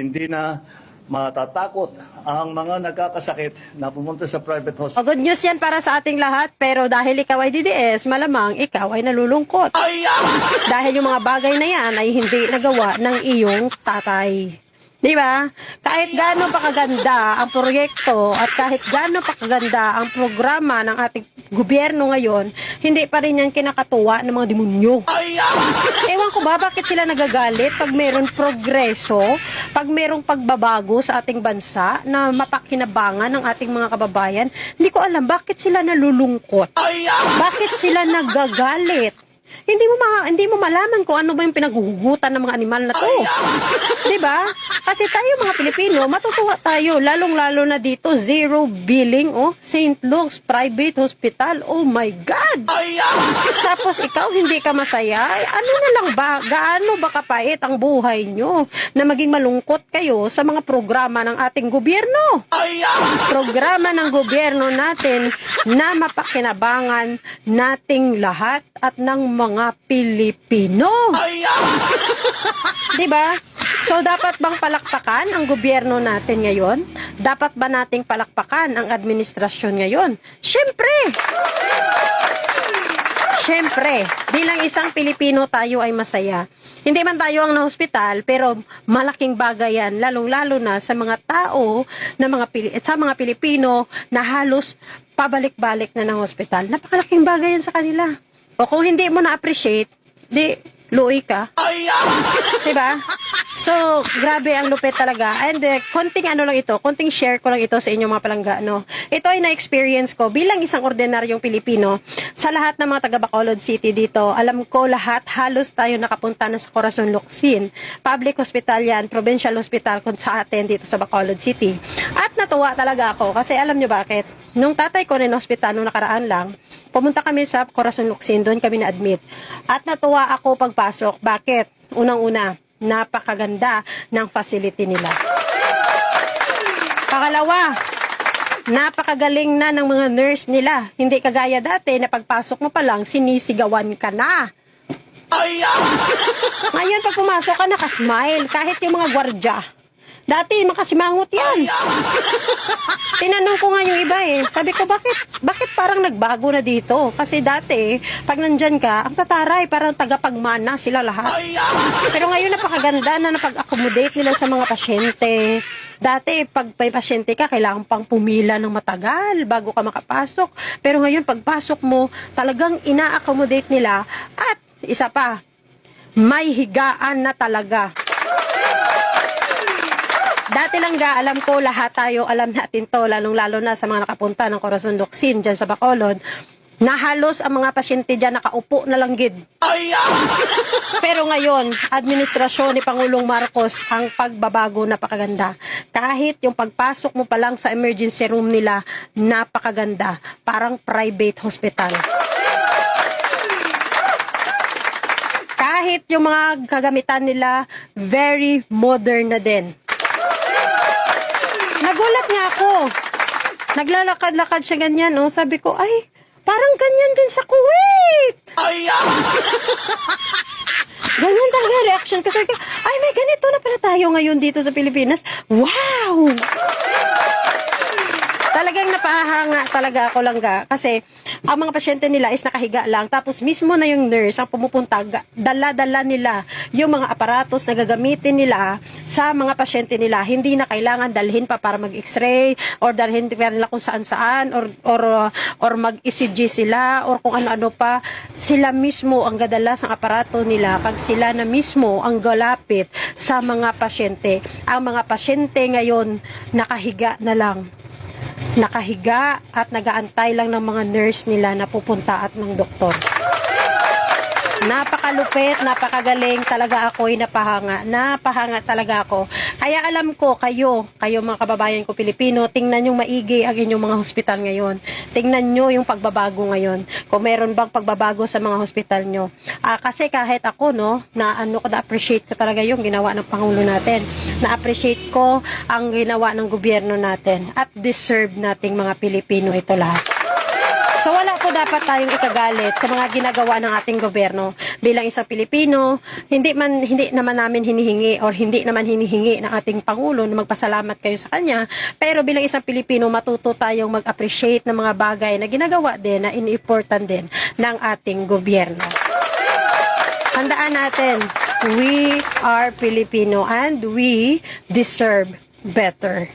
hindi na matatakot ang mga nagkakasakit na pumunta sa private hospital. Good news yan para sa ating lahat, pero dahil ikaw ay DDS, malamang ikaw ay nalulungkot. Dahil yung mga bagay na yan ay hindi nagawa ng iyong tatay. Di ba? Kahit gaano pa kaganda ang proyekto at kahit gaano pa kaganda ang programa ng ating gobyerno ngayon, hindi pa rin yan kinakatuwa ng mga demonyo. Ewan ko ba, bakit sila nagagalit pag mayroong progreso, pag mayroong pagbabago sa ating bansa na mapakinabangan ng ating mga kababayan? Hindi ko alam, bakit sila nalulungkot? Bakit sila nagagalit? Hindi mo malaman kung ano ba yung pinaghuhugutan ng mga animal na to. 'Di ba? Kasi tayo mga Pilipino, matutuwa tayo, lalong-lalo na dito, zero billing, St. Luke's Private Hospital. Oh my God! Tapos ikaw hindi ka masaya? Ano na lang ba? Gaano ba kapait ang buhay nyo na maging malungkot kayo sa mga programa ng ating gobyerno? Programa ng gobyerno natin na mapakinabangan nating lahat at ng mga Pilipino. Diba? So, dapat bang palakpakan ang gobyerno natin ngayon? Dapat ba nating palakpakan ang administrasyon ngayon? Siyempre, bilang isang Pilipino tayo ay masaya. Hindi man tayo ang na-hospital, pero malaking bagay yan, lalong-lalo na sa mga tao, sa mga Pilipino na halos pabalik-balik na ng hospital. Napakalaking bagay yan sa kanila. O kung hindi mo na-appreciate, di, luoy ka. Diba? So, grabe ang lupit talaga. And konting konting share ko lang ito sa inyong mga palangga, no? Ito ay na-experience ko bilang isang ordinaryong Pilipino. Sa lahat ng mga taga Bacolod City dito, alam ko lahat, halos tayo nakapunta na sa Corazon Locsin. Public hospital yan, provincial hospital kung sa atin dito sa Bacolod City. At natuwa talaga ako kasi alam nyo bakit? Nung tatay ko na hospital, nung nakaraan lang, pumunta kami sa Corazon Locsin, doon kami na-admit. At natuwa ako pagpasok. Bakit? Unang-una, napakaganda ng facility nila. Pangalawa, napakagaling na ng mga nurse nila. Hindi kagaya dati na pagpasok mo pa lang, sinisigawan ka na. Ngayon, pag pumasok ka, nakasmile. Kahit yung mga gwardya. Dati, makasimangot yan. Tinanong ko nga yung iba Sabi ko, bakit parang nagbago na dito? Kasi dati, pag nandyan ka, ang tataray, parang tagapagmana sila lahat. Pero ngayon, napakaganda na napag-accommodate nila sa mga pasyente. Dati, pag may pasyente ka, kailangan pang pumila ng matagal bago ka makapasok. Pero ngayon, pagpasok mo, talagang ina-accommodate nila. At, isa pa, may higaan na talaga. Dati lang alam ko, lahat tayo, alam natin to, lalong-lalo na sa mga nakapunta ng Corazon Locsin dyan sa Bacolod, na halos ang mga pasyente dyan nakaupo na lang gid. Pero ngayon, administrasyon ni Pangulong Marcos, ang pagbabago napakaganda. Kahit yung pagpasok mo pa lang sa emergency room nila, napakaganda. Parang private hospital. Kahit yung mga kagamitan nila, very modern na din. Nagulat nga ako. Naglalakad-lakad siya ganyan, Sabi ko, ay, parang ganyan din sa Kuwait. Ganyan talaga yung reaction ko. Sabi ko, ay, may ganito na pala tayo ngayon dito sa Pilipinas. Wow! Talagang napahanga talaga ako lang kasi ang mga pasyente nila is nakahiga lang, tapos mismo na yung nurse ang pumupunta, dala-dala nila yung mga aparatos na gagamitin nila sa mga pasyente nila. Hindi na kailangan dalhin pa para mag-x-ray or dalhin pa nila kung saan-saan or mag-ECG sila or kung ano-ano pa. Sila mismo ang gadalas ng aparato nila pag sila na mismo ang galapit sa mga pasyente. Ang mga pasyente ngayon nakahiga na lang. Nakahiga at nagaantay lang ng mga nurse nila na pupunta at ng doktor. Napakalupit, napakagaling talaga ako'y napahanga talaga ako. Kaya alam ko, kayo mga kababayan ko Pilipino, tingnan nyo maigi ang inyong mga hospital ngayon. Tingnan nyo yung pagbabago ngayon. Kung meron bang pagbabago sa mga hospital nyo. Kasi kahit ako, na-appreciate ko talaga yung ginawa ng Pangulo natin. Na-appreciate ko ang ginawa ng gobyerno natin. At deserve nating mga Pilipino ito lahat. So wala po dapat tayong ikagalit sa mga ginagawa ng ating gobyerno. bilang isang Pilipino, hindi naman namin hinihingi or hindi naman hinihingi ng ating Pangulo na magpasalamat kayo sa kanya, pero bilang isang Pilipino, matuto tayong mag-appreciate ng mga bagay na ginagawa din, na in-important din ng ating gobyerno. Tandaan natin, we are Filipino and we deserve better.